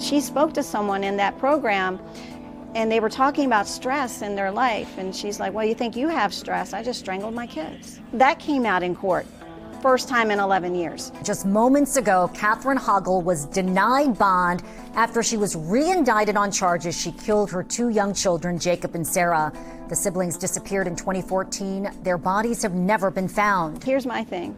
she spoke to someone in that program, and they were talking about stress in their life, and she's like, well, you think you have stress? I just strangled my kids. That came out in court. First time in 11 years. Just moments ago, Catherine Hoggle was denied bond after she was re-indicted on charges she killed her 2 young children, Jacob and Sarah. The siblings disappeared in 2014. Their bodies have never been found. Here's my thing.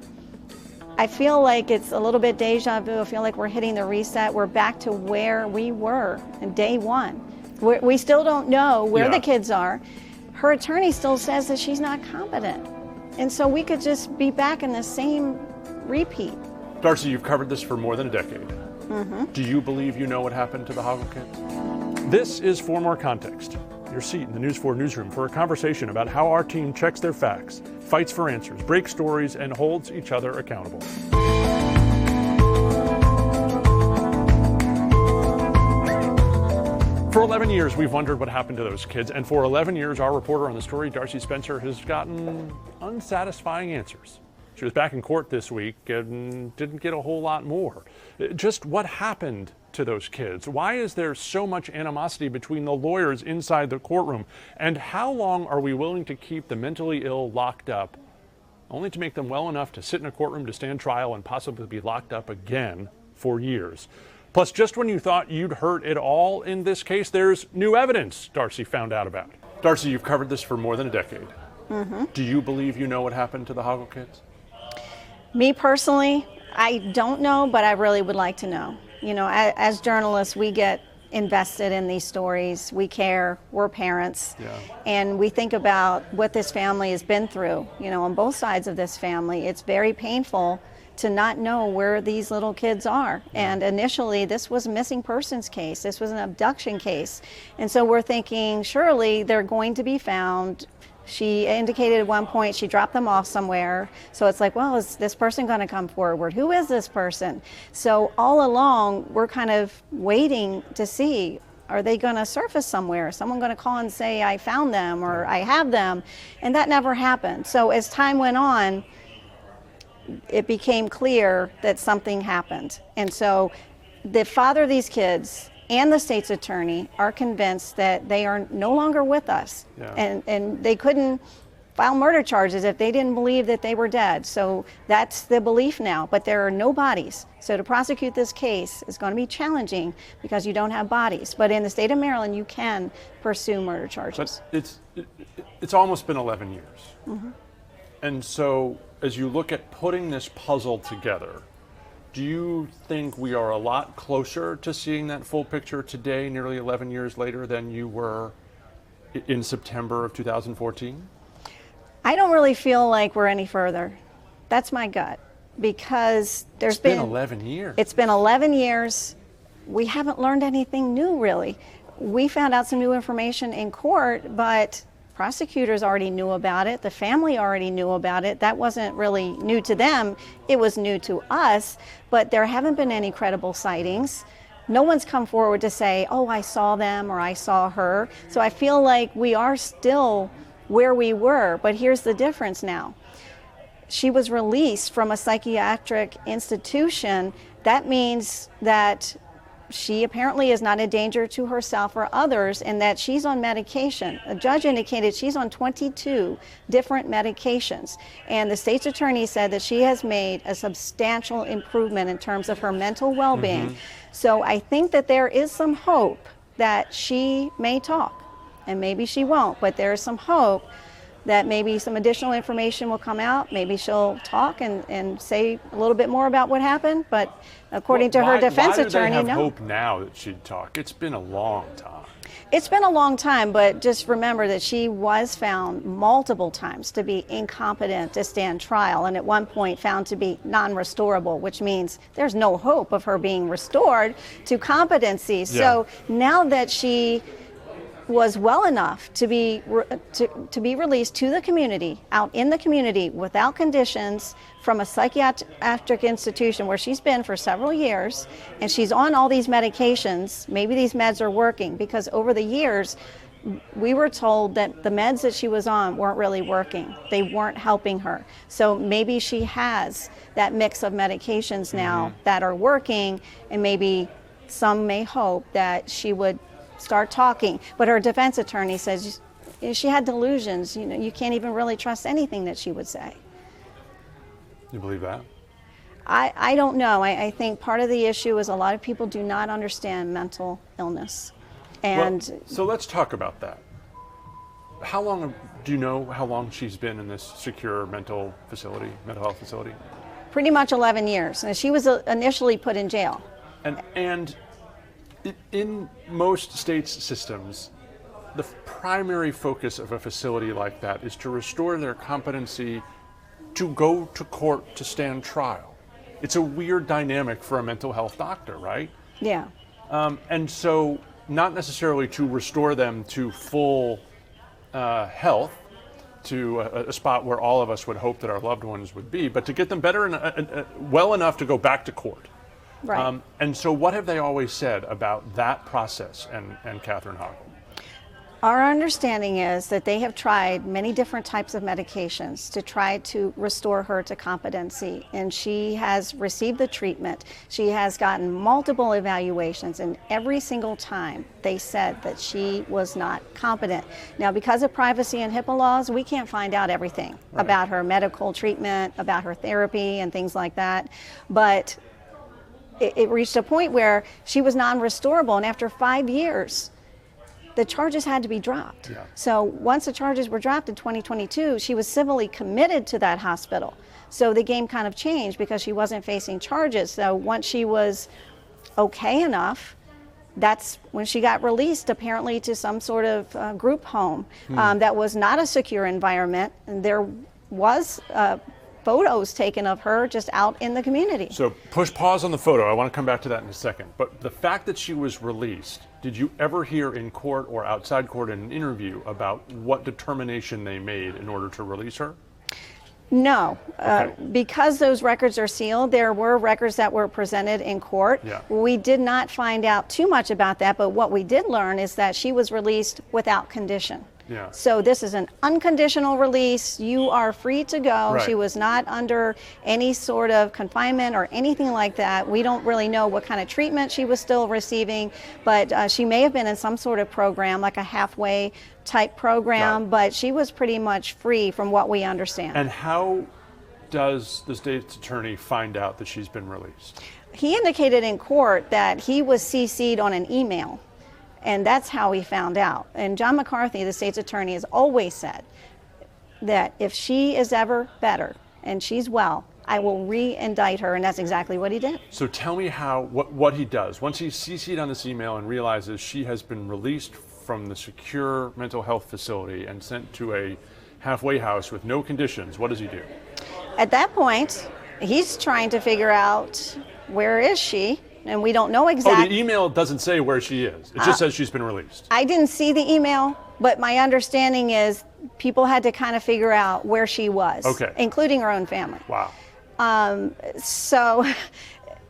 I feel like it's a little bit deja vu. I feel like we're hitting the reset. We're back to where we were in day one. We still don't know where the kids are. Her attorney still says that she's not competent. And so we could just be back in the same repeat. Darcy, you've covered this for more than a decade. Do you believe you know what happened to the Hoggle kids? This is For More Context, your seat in the News 4 newsroom for a conversation about how our team checks their facts, fights for answers, breaks stories, and holds each other accountable. For 11 years, we've wondered what happened to those kids, and for 11 years, our reporter on the story, Darcy Spencer, has gotten unsatisfying answers. She was back in court this week and didn't get a whole lot more. Just what happened to those kids? Why is there so much animosity between the lawyers inside the courtroom? And how long are we willing to keep the mentally ill locked up, only to make them well enough to sit in a courtroom to stand trial and possibly be locked up again for years? Plus, just when you thought you'd heard it all in this case, there's new evidence Darcy found out about. Darcy, you've covered this for more than a decade. Do you believe you know what happened to the Hoggle kids? Me personally, I don't know, but I really would like to know. You know, as journalists, we get invested in these stories. We care. We're parents. And we think about what this family has been through, you know, on both sides of this family. It's very painful to not know where these little kids are. And initially, this was a missing persons case. This was an abduction case. And so we're thinking, surely they're going to be found. She indicated at one point she dropped them off somewhere. So it's like, well, is this person going to come forward? Who is this person? So all along, we're kind of waiting to see, are they going to surface somewhere? Is someone going to call and say, I found them or I have them? And that never happened. So as time went on, it became clear that something happened. And so the father of these kids and the state's attorney are convinced that they are no longer with us. And they couldn't file murder charges if they didn't believe that they were dead. So that's the belief now, but there are no bodies. So to prosecute this case is going to be challenging because you don't have bodies. But in the state of Maryland, you can pursue murder charges. But it's almost been 11 years. And so as you look at putting this puzzle together, do you think we are a lot closer to seeing that full picture today, nearly 11 years later, than you were in September of 2014? I don't really feel like we're any further. That's my gut, because it's been 11 years. It's been 11 years. We haven't learned anything new, really. We found out some new information in court, but prosecutors already knew about it. The family already knew about it. That wasn't really new to them. It was new to us, but there haven't been any credible sightings. No one's come forward to say, oh, I saw them or I saw her. So I feel like we are still where we were, but here's the difference now. She was released from a psychiatric institution. That means that she apparently is not a danger to herself or others, and that she's on medication. A judge indicated she's on 22 different medications, and the state's attorney said that she has made a substantial improvement in terms of her mental well-being. So I think that there is some hope that she may talk, and maybe she won't, but there is some hope that maybe some additional information will come out. Maybe she'll talk and say a little bit more about what happened. But according to her defense attorney, why do they have hope now that she'd talk? It's been a long time. It's been a long time, but just remember that she was found multiple times to be incompetent to stand trial, and at one point found to be non-restorable, which means there's no hope of her being restored to competency. So now that she was well enough to be released to the community, out in the community without conditions, from a psychiatric institution where she's been for several years, and she's on all these medications. Maybe these meds are working, because over the years we were told that the meds that she was on weren't really working. They weren't helping her. So maybe she has that mix of medications now that are working, and maybe some may hope that she would start talking. But her defense attorney says she had delusions. You know, you can't even really trust anything that she would say. You believe that? I don't know. I think part of the issue is a lot of people do not understand mental illness. And so let's talk about that. How long, do you know how long she's been in this secure mental health facility? Pretty much 11 years. And she was initially put in jail. And in most states' systems, the primary focus of a facility like that is to restore their competency to go to court to stand trial. It's a weird dynamic for a mental health doctor, right? Yeah. And so not necessarily to restore them to full health, to a spot where all of us would hope that our loved ones would be, but to get them better and well enough to go back to court. Right. And so what have they always said about that process and Catherine Hoggle? Our understanding is that they have tried many different types of medications to try to restore her to competency, and she has received the treatment. She has gotten multiple evaluations, and every single time they said that she was not competent. Now, because of privacy and HIPAA laws, we can't find out everything about her medical treatment, about her therapy, and things like that. But it reached a point where she was non-restorable, and after 5 years, the charges had to be dropped. Yeah. So once the charges were dropped in 2022, she was civilly committed to that hospital. So the game kind of changed because she wasn't facing charges. So once she was okay enough, that's when she got released, apparently to some sort of group home that was not a secure environment. And there was photos taken of her just out in the community. So push pause on the photo. I want to come back to that in a second. But the fact that she was released, did you ever hear in court or outside court in an interview about what determination they made in order to release her? No, Okay. because those records are sealed, there were records that were presented in court. Yeah. We did not find out too much about that, but what we did learn is that she was released without condition. Yeah. So this is an unconditional release. You are free to go. Right. She was not under any sort of confinement or anything like that. We don't really know what kind of treatment she was still receiving, but she may have been in some sort of program, like a halfway type program, Right. but she was pretty much free from what we understand. And how does the state's attorney find out that she's been released? He indicated in court that he was CC'd on an email, and that's how he found out. And John McCarthy, the state's attorney, has always said that if she is ever better and she's well, I will re-indict her, and that's exactly what he did. So tell me what he does. Once he's CC'd on this email and realizes she has been released from the secure mental health facility and sent to a halfway house with no conditions, what does he do? At that point, he's trying to figure out, where is she? And we don't know Oh, exactly. the email doesn't say where she is. It just says she's been released. I didn't see the email, but my understanding is people had to kind of figure out where she was, Okay. including her own family. Wow. So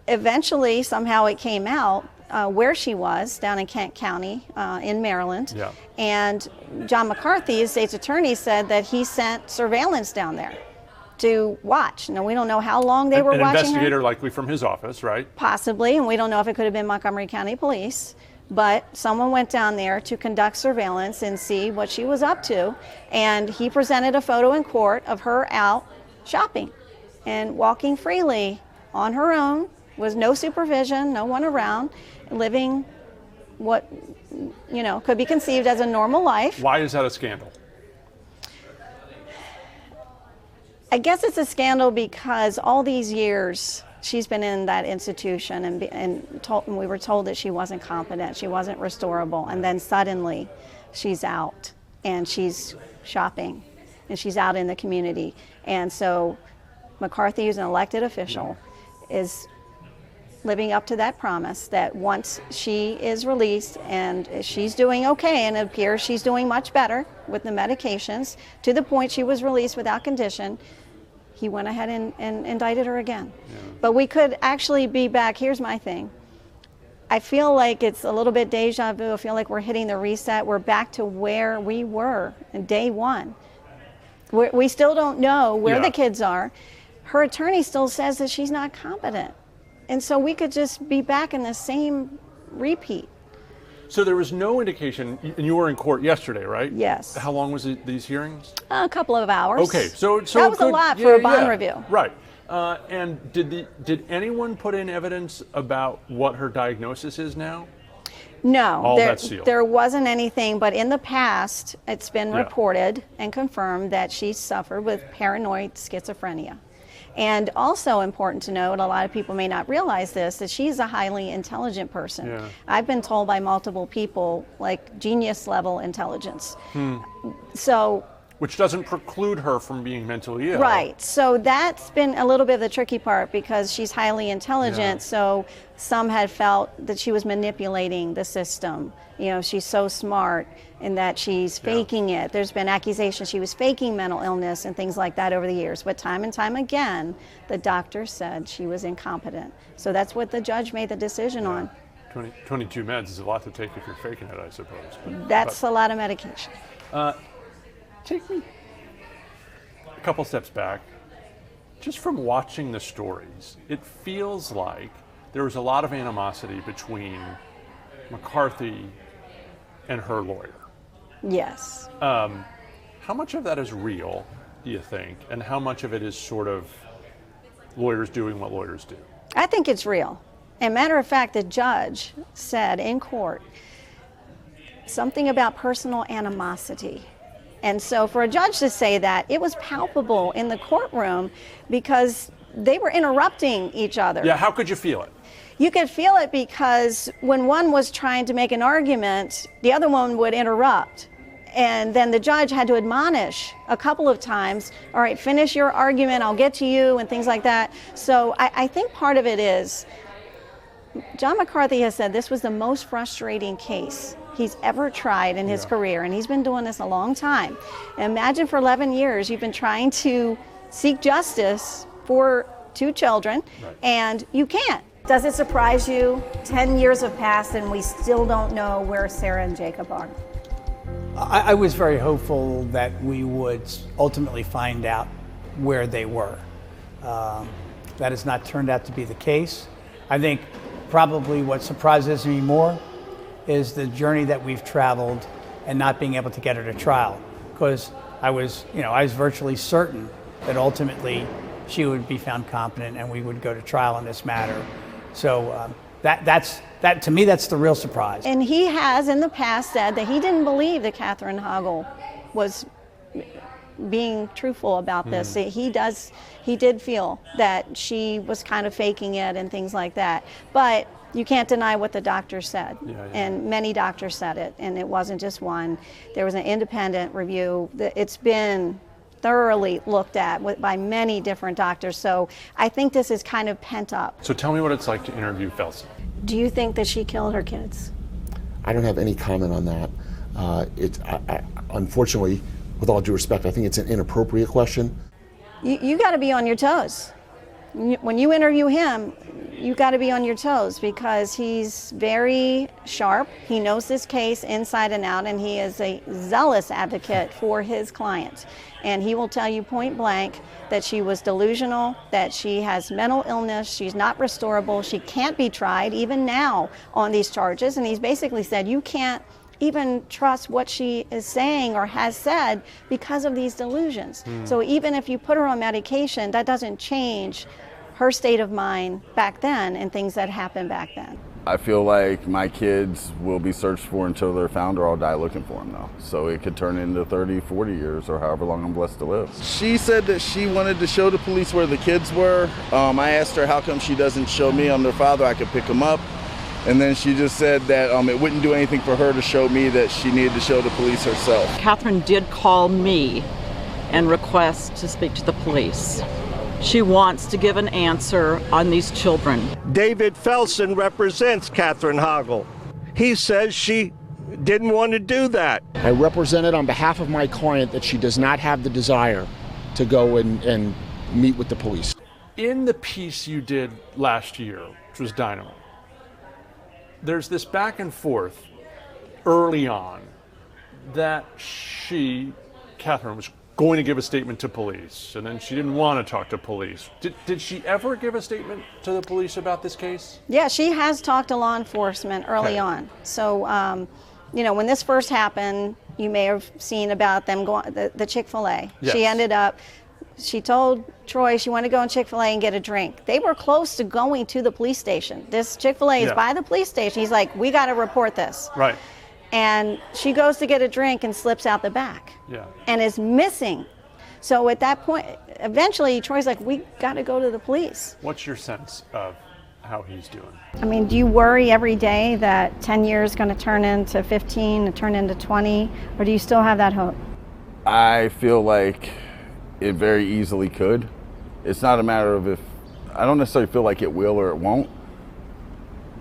eventually, somehow it came out where she was, down in Kent County in Maryland. Yeah. And John McCarthy, the state's attorney, said that he sent surveillance down there to watch. Now, we don't know how long they were An watching investigator her. likely from his office, right? Possibly, and we don't know if it could have been Montgomery County Police, but someone went down there to conduct surveillance and see what she was up to, and he presented a photo in court of her out shopping and walking freely on her own, with no supervision, no one around, living what, you know, could be conceived as a normal life. Why is that a scandal? I guess it's a scandal because all these years she's been in that institution, and we were told that she wasn't competent, she wasn't restorable, and then suddenly she's out and she's shopping and she's out in the community. And so McCarthy, who's an elected official, is living up to that promise that once she is released and she's doing okay, and it appears she's doing much better with the medications to the point she was released without condition, he went ahead and indicted her again. Yeah. But we could actually be back. Here's my thing. I feel like it's a little bit deja vu. I feel like we're hitting the reset. We're back to where we were in day one. We still don't know where the kids are. Her attorney still says that she's not competent. And so we could just be back in the same repeat. So there was no indication, and you were in court yesterday, right? Yes. How long was these hearings? A couple of hours. Okay, so that was a lot for a bond review. Right. And did anyone put in evidence about what her diagnosis is now? No, that's sealed. There wasn't anything, but in the past, it's been reported and confirmed that she suffered with paranoid schizophrenia. And also important to note, a lot of people may not realize this, that she's a highly intelligent person. Yeah. I've been told by multiple people, like genius level intelligence. So, which doesn't preclude her from being mentally ill. right. So that's been a little bit of the tricky part because she's highly intelligent. So some had felt that she was manipulating the system. You know, she's so smart and that she's faking it. There's been accusations she was faking mental illness and things like that over the years. But time and time again, the doctor said she was incompetent. So that's what the judge made the decision on. 22 meds is a lot to take if you're faking it, I suppose. That's a lot of medication. Take me a couple steps back. Just from watching the stories, it feels like there was a lot of animosity between McCarthy and her lawyer. Yes. How much of that is real, do you think? And how much of it is sort of lawyers doing what lawyers do? I think it's real. And matter of fact, the judge said in court something about personal animosity. And so for a judge to say that, it was palpable in the courtroom because they were interrupting each other. Yeah, how could you feel it? You could feel it because when one was trying to make an argument, the other one would interrupt. And then the judge had to admonish a couple of times, all right, finish your argument, I'll get to you, and things like that. So I think part of it is, John McCarthy has said this was the most frustrating case he's ever tried in his career, and he's been doing this a long time. And imagine for 11 years you've been trying to seek justice for 2 children, and you can't. Does it surprise you? 10 years have passed and we still don't know where Sarah and Jacob are. I was very hopeful that we would ultimately find out where they were. That has not turned out to be the case. I think probably what surprises me more is the journey that we've traveled and not being able to get her to trial. Because I was virtually certain that ultimately she would be found competent and we would go to trial in this matter. So that to me, that's the real surprise. And he has in the past said that he didn't believe that Catherine Hoggle was being truthful about this. He did feel that she was kind of faking it and things like that. But you can't deny what the doctor said. And many doctors said it, and it wasn't just one. There was an independent review. It's been thoroughly looked at by many different doctors. So I think this is kind of pent up. So tell me what it's like to interview Felsen. Do you think that she killed her kids? I don't have any comment on that. Unfortunately, with all due respect, I think it's an inappropriate question. You got to be on your toes. When you interview him, you got to be on your toes because he's very sharp. He knows this case inside and out, and he is a zealous advocate for his client. And he will tell you point blank that she was delusional, that she has mental illness, she's not restorable, she can't be tried even now on these charges. And he's basically said you can't even trust what she is saying or has said because of these delusions. So even if you put her on medication, that doesn't change her state of mind back then and things that happened back then. I feel like my kids will be searched for until they're found, or I'll die looking for them though. So it could turn into 30, 40 years or however long I'm blessed to live. She said that she wanted to show the police where the kids were. I asked her how come she doesn't show me I'm their father, I could pick them up. And then she just said that it wouldn't do anything for her to show me, that she needed to show the police herself. Catherine did call me and request to speak to the police. She wants to give an answer on these children. David Felsen represents Catherine Hoggle. He says she didn't want to do that. I represented on behalf of my client that she does not have the desire to go and meet with the police. In the piece you did last year, which was Dynamo, there's this back and forth early on that Catherine was going to give a statement to police, and then she didn't want to talk to police. Did she ever give a statement to the police about this case? Yeah, she has talked to law enforcement early on. So, you know, when this first happened, you may have seen about them going the Chick-fil-A. Yes. She told Troy she wanted to go in Chick-fil-A and get a drink. They were close to going to the police station. This Chick-fil-A is by the police station. He's like, we got to report this. Right. And she goes to get a drink and slips out the back. Yeah. And is missing. So at that point, eventually Troy's like, we got to go to the police. What's your sense of how he's doing? I mean, do you worry every day that 10 years is going to turn into 15 and turn into 20? Or do you still have that hope? I feel like it very easily could. It's not a matter of if, I don't necessarily feel like it will or it won't.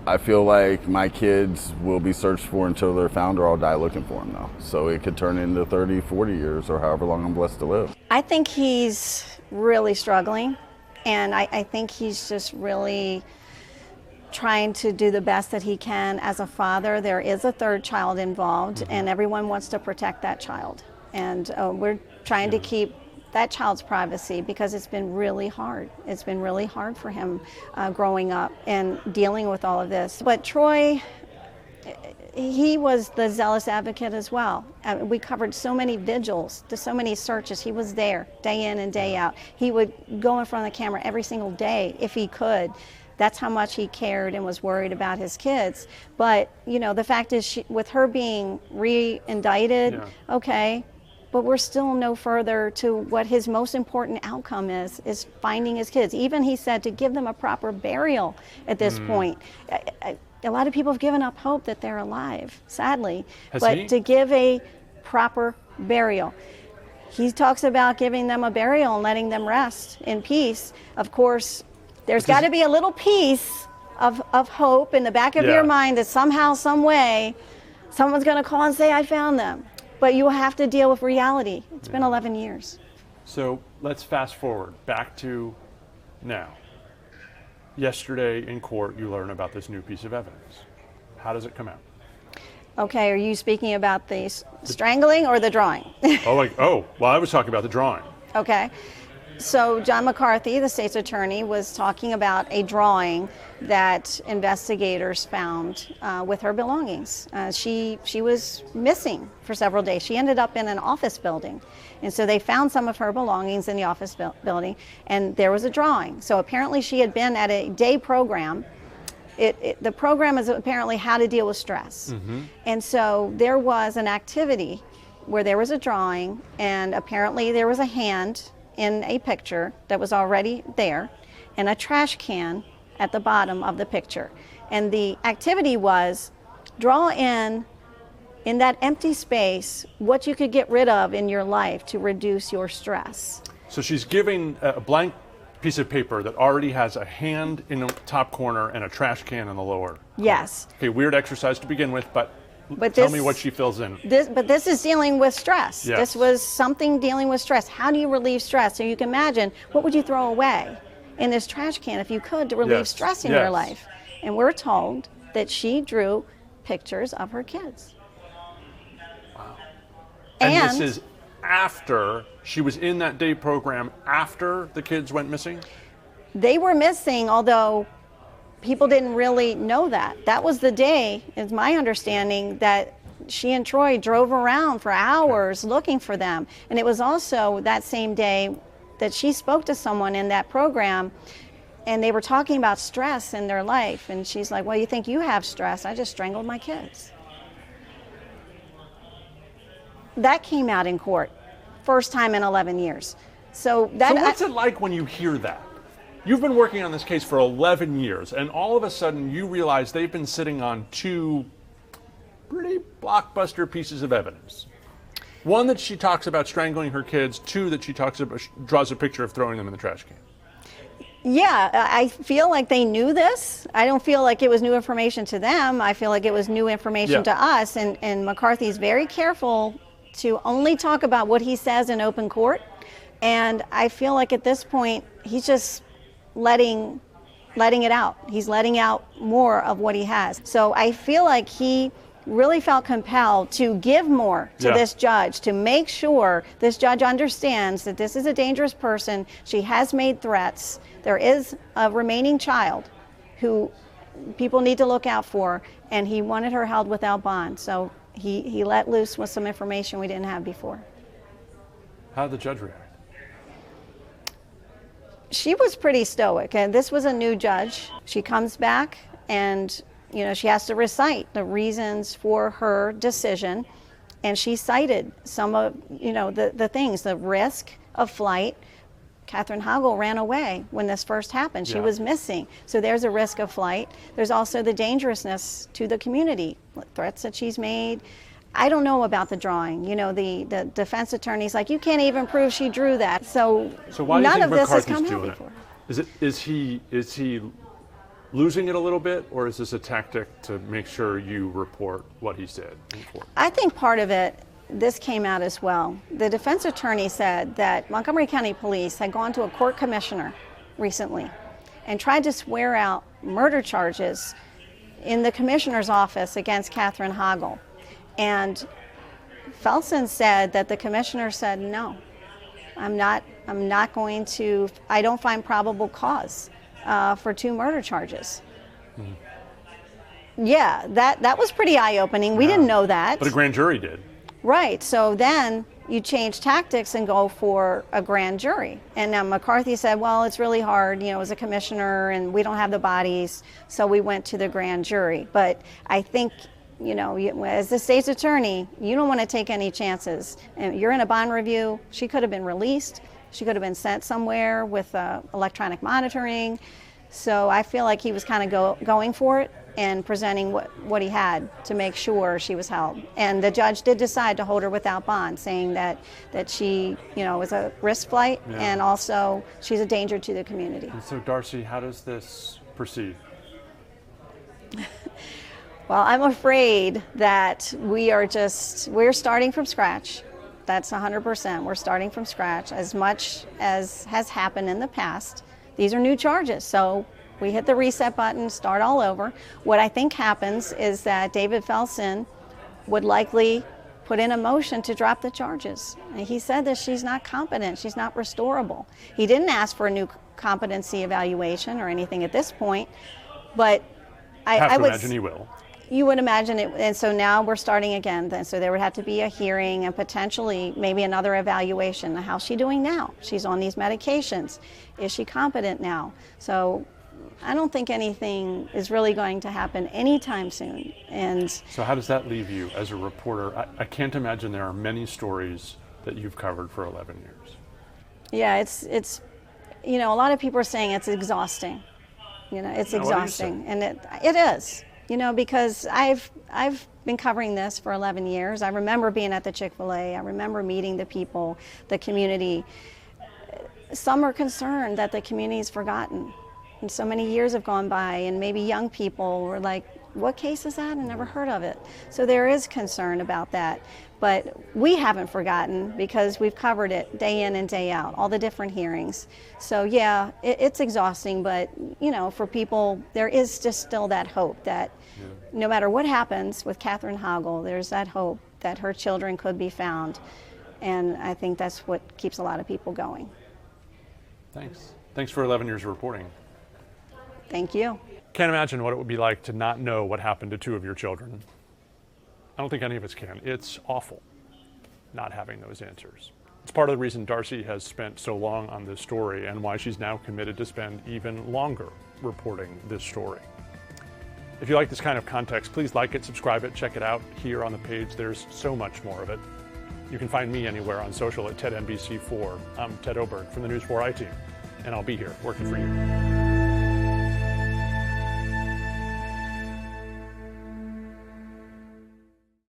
I feel like my kids will be searched for until they're found, or I'll die looking for them though. So it could turn into 30, 40 years or however long I'm blessed to live. I think he's really struggling, and I think he's just really trying to do the best that he can as a father. There is a third child involved, and everyone wants to protect that child. And we're trying to keep that child's privacy because it's been really hard. It's been really hard for him growing up and dealing with all of this. But Troy, he was the zealous advocate as well. We covered so many vigils, so many searches. He was there day in and day out. He would go in front of the camera every single day if he could. That's how much he cared and was worried about his kids. But, you know, the fact is, with her being re-indicted, okay, but we're still no further to what his most important outcome is finding his kids. Even he said to give them a proper burial at this point. A lot of people have given up hope that they're alive, sadly. To give a proper burial. He talks about giving them a burial and letting them rest in peace. Of course, there's got to be a little piece of hope in the back of your mind that somehow, some way, someone's going to call and say, I found them. But you have to deal with reality. It's been 11 years. So let's fast forward back to now. Yesterday in court, you learn about this new piece of evidence. How does it come out? Okay, are you speaking about the strangling or the drawing? Well, I was talking about the drawing. Okay. So John McCarthy, the state's attorney, was talking about a drawing that investigators found with her belongings. She was missing for several days. She ended up in an office building. And so they found some of her belongings in the office building, and there was a drawing. So apparently she had been at a day program. The program is apparently how to deal with stress. And so there was an activity where there was a drawing, and apparently there was a hand in a picture that was already there, and a trash can at the bottom of the picture. And the activity was draw in that empty space what you could get rid of in your life to reduce your stress. So she's giving a blank piece of paper that already has a hand in the top corner and a trash can in the lower corner. Yes. Okay, weird exercise to begin with, but tell me what she fills in. But this is dealing with stress. Yes. This was something dealing with stress. How do you relieve stress? So you can imagine, what would you throw away in this trash can if you could to relieve stress in your life? And we're told that she drew pictures of her kids. Wow. And this is after she was in that day program, after the kids went missing? They were missing, although people didn't really know that. That was the day, is my understanding, that she and Troy drove around for hours looking for them. And it was also that same day that she spoke to someone in that program, and they were talking about stress in their life. And she's like, well, you think you have stress? I just strangled my kids. That came out in court, first time in 11 years. So what's it like when you hear that? You've been working on this case for 11 years, and all of a sudden you realize they've been sitting on two pretty blockbuster pieces of evidence. One, that she talks about strangling her kids. Two, that she draws a picture of throwing them in the trash can. Yeah, I feel like they knew this. I don't feel like it was new information to them. I feel like it was new information to us. And McCarthy's very careful to only talk about what he says in open court. And I feel like at this point, he's just letting it out. He's letting out more of what he has. So I feel like he really felt compelled to give more to this judge, to make sure this judge understands that this is a dangerous person. She has made threats. There is a remaining child who people need to look out for, and he wanted her held without bond. So he let loose with some information we didn't have before. How did the judge react? She was pretty stoic, and this was a new judge. She comes back and she has to recite the reasons for her decision, and she cited some of the things, the risk of flight. Catherine Hoggle ran away when this first happened. She was missing. So there's a risk of flight. There's also the dangerousness to the community, threats that she's made. I don't know about the drawing. The defense attorney's like, you can't even prove she drew that. So why none do you of think this has McCarthy's come out doing before. it? Is he losing it a little bit, or is this a tactic to make sure you report what he said in court? I think part of it, this came out as well. The defense attorney said that Montgomery County Police had gone to a court commissioner recently and tried to swear out murder charges in the commissioner's office against Catherine Hoggle. And Felsen said that the commissioner said, no, I'm not going to, I don't find probable cause for 2 murder charges. Yeah, that was pretty eye-opening. We didn't know that. But a grand jury did. Right, so then you change tactics and go for a grand jury. And now McCarthy said, well, it's really hard, as a commissioner, and we don't have the bodies, so we went to the grand jury. But I think, as the state's attorney, you don't want to take any chances. And you're in a bond review. She could have been released. She could have been sent somewhere with electronic monitoring. So I feel like he was kind of going for it and presenting what he had to make sure she was held. And the judge did decide to hold her without bond, saying that she, was a risk flight, and also she's a danger to the community. And so, Darcy, how does this proceed? Well, I'm afraid that we're starting from scratch. That's 100%. We're starting from scratch. As much as has happened in the past, these are new charges. So we hit the reset button, start all over. What I think happens is that David Felsen would likely put in a motion to drop the charges. And he said that she's not competent, she's not restorable. He didn't ask for a new competency evaluation or anything at this point, but I would imagine he will. You would imagine it, and so now we're starting again. Then, so there would have to be a hearing and potentially maybe another evaluation. How's she doing now? She's on these medications. Is she competent now? So I don't think anything is really going to happen anytime soon. And so how does that leave you as a reporter? I can't imagine there are many stories that you've covered for 11 years. Yeah, it's a lot of people are saying it's exhausting. It's exhausting, and it is. Because I've been covering this for 11 years. I remember being at the Chick-fil-A. I remember meeting the people, the community. Some are concerned that the community is forgotten. And so many years have gone by, and maybe young people were like, what case is that? I never heard of it. So there is concern about that. But we haven't forgotten because we've covered it day in and day out, all the different hearings. So yeah, it's exhausting, but for people, there is just still that hope that no matter what happens with Catherine Hoggle, there's that hope that her children could be found. And I think that's what keeps a lot of people going. Thanks. Thanks for 11 years of reporting. Thank you. Can't imagine what it would be like to not know what happened to 2 of your children. I don't think any of us can. It's awful not having those answers. It's part of the reason Darcy has spent so long on this story and why she's now committed to spend even longer reporting this story. If you like this kind of context, please like it, subscribe it, check it out here on the page. There's so much more of it. You can find me anywhere on social at TedNBC4. I'm Ted Oberg from the News 4i team, and I'll be here working for you.